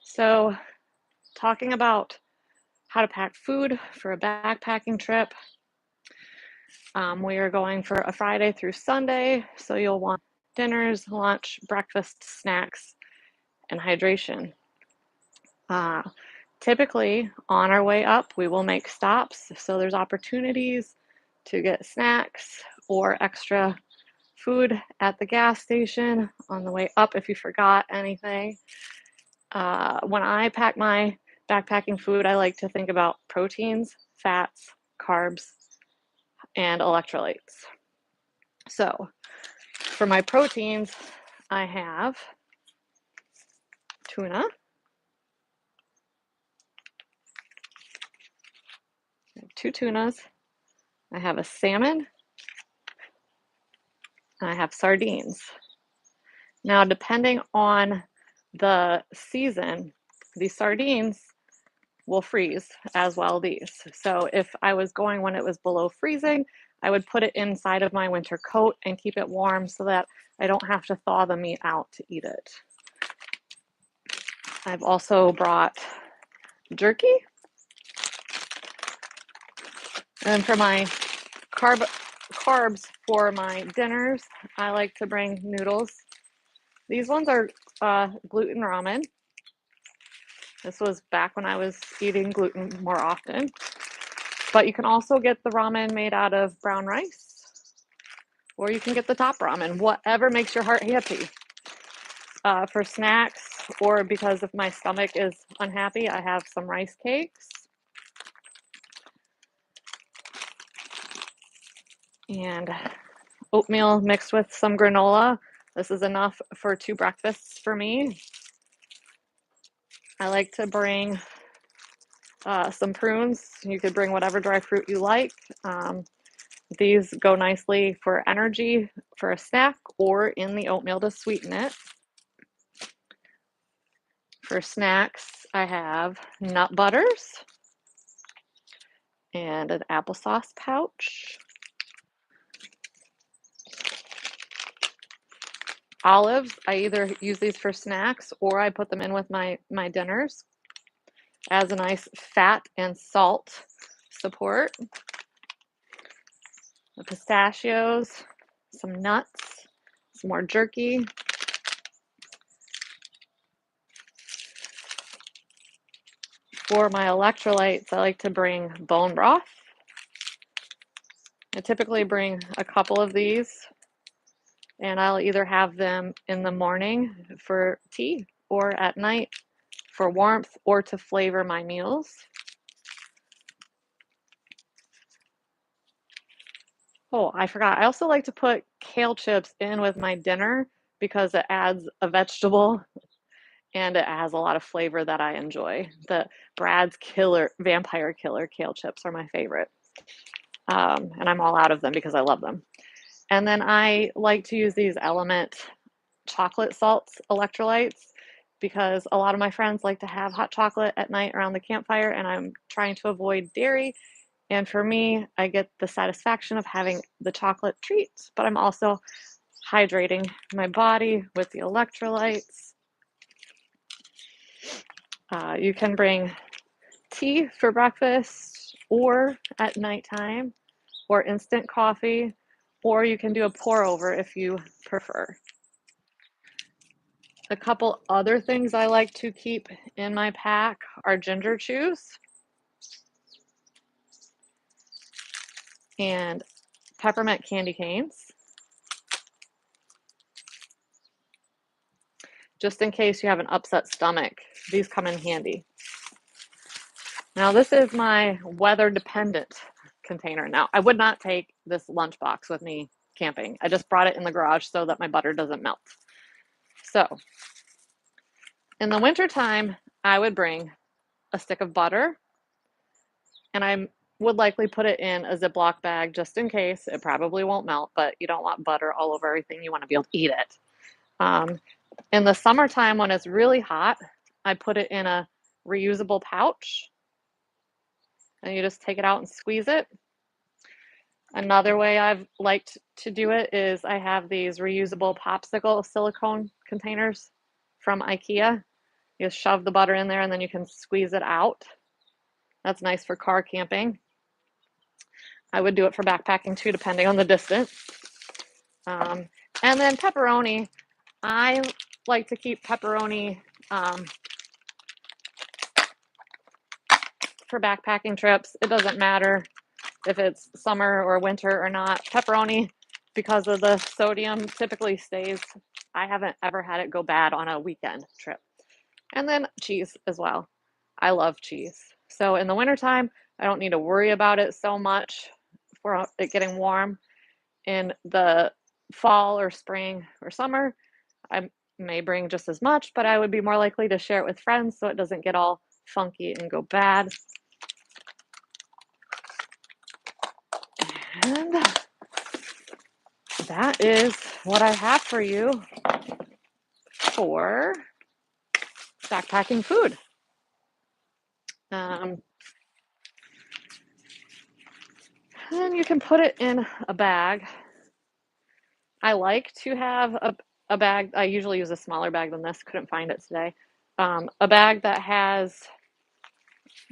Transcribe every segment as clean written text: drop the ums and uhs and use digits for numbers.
So, talking about how to pack food for a backpacking trip, we are going for a Friday through Sunday, so you'll want dinners, lunch, breakfast, snacks, and hydration. Uh, Typically, on our way up, we will make stops, so there's opportunities to get snacks or extra food at the gas station on the way up if you forgot anything. When I pack my backpacking food, I like to think about proteins, fats, carbs, and electrolytes. So, for my proteins, I have tuna, I have two tunas, I have a salmon, and I have sardines. Now, depending on the season, these sardines will freeze as well these. So if I was going when it was below freezing, I would put it inside of my winter coat and keep it warm so that I don't have to thaw the meat out to eat it. I've also brought jerky. And for my carbs for my dinners, I like to bring noodles. These ones are gluten ramen. This was back when I was eating gluten more often. But you can also get the ramen made out of brown rice, or you can get the top ramen, whatever makes your heart happy. For snacks, or because if my stomach is unhappy, I have some rice cakes. And oatmeal mixed with some granola. This is enough for 2 breakfasts for me. I like to bring some prunes. You could bring whatever dry fruit you like. These go nicely for energy for a snack or in the oatmeal to sweeten it. For snacks, I have nut butters and an applesauce pouch. Olives, I either use these for snacks or I put them in with my dinners as a nice fat and salt support. The pistachios, some nuts, some more jerky. For my electrolytes, I like to bring bone broth. I typically bring a couple of these, and I'll either have them in the morning for tea or at night for warmth or to flavor my meals. Oh, I forgot. I also like to put kale chips in with my dinner because it adds a vegetable and it has a lot of flavor that I enjoy. The Brad's Killer Vampire Killer kale chips are my favorite. And I'm all out of them because I love them. And then I like to use these Element chocolate salts electrolytes because a lot of my friends like to have hot chocolate at night around the campfire, and I'm trying to avoid dairy. And for me, I get the satisfaction of having the chocolate treats, but I'm also hydrating my body with the electrolytes. You can bring tea for breakfast or at nighttime, or instant coffee, or you can do a pour over if you prefer. A couple other things I like to keep in my pack are ginger chews and peppermint candy canes, just in case you have an upset stomach. These come in handy. Now, this is my weather dependent container. Now, I would not take this lunchbox with me camping. I just brought it in the garage so that my butter doesn't melt. So, in the wintertime, I would bring a stick of butter, and I would likely put it in a Ziploc bag just in case. It probably won't melt, but you don't want butter all over everything. You want to be able to eat it. In the summertime, when it's really hot, I put it in a reusable pouch, and you just take it out and squeeze it. Another way I've liked to do it is I have these reusable popsicle silicone containers from IKEA. You just shove the butter in there and then you can squeeze it out. That's nice for car camping. I would do it for backpacking too, depending on the distance. And then pepperoni. I like to keep pepperoni for backpacking trips. It doesn't matter if it's summer or winter or not. Pepperoni, because of the sodium, typically stays. I haven't ever had it go bad on a weekend trip. And then cheese as well. I love cheese. So in the wintertime, I don't need to worry about it so much for it getting warm. In the fall or spring or summer, I may bring just as much, but I would be more likely to share it with friends so it doesn't get all funky and go bad. And that is what I have for you for backpacking food. Then you can put it in a bag. I like to have a bag. I usually use a smaller bag than this. Couldn't find it today. A bag that has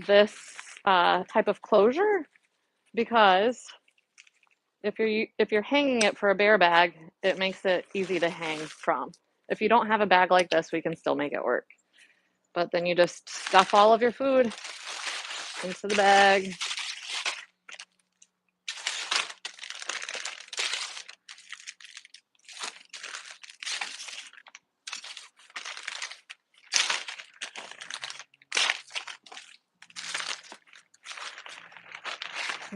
this type of closure, because if you're hanging it for a bear bag, it makes it easy to hang from. If you don't have a bag like this, we can still make it work. But then you just stuff all of your food into the bag.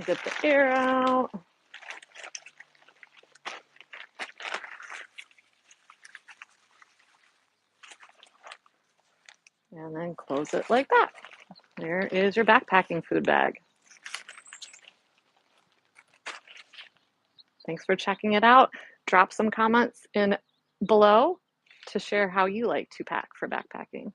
Get the air out. And then close it like that. There is your backpacking food bag. Thanks for checking it out. Drop some comments in below to share how you like to pack for backpacking.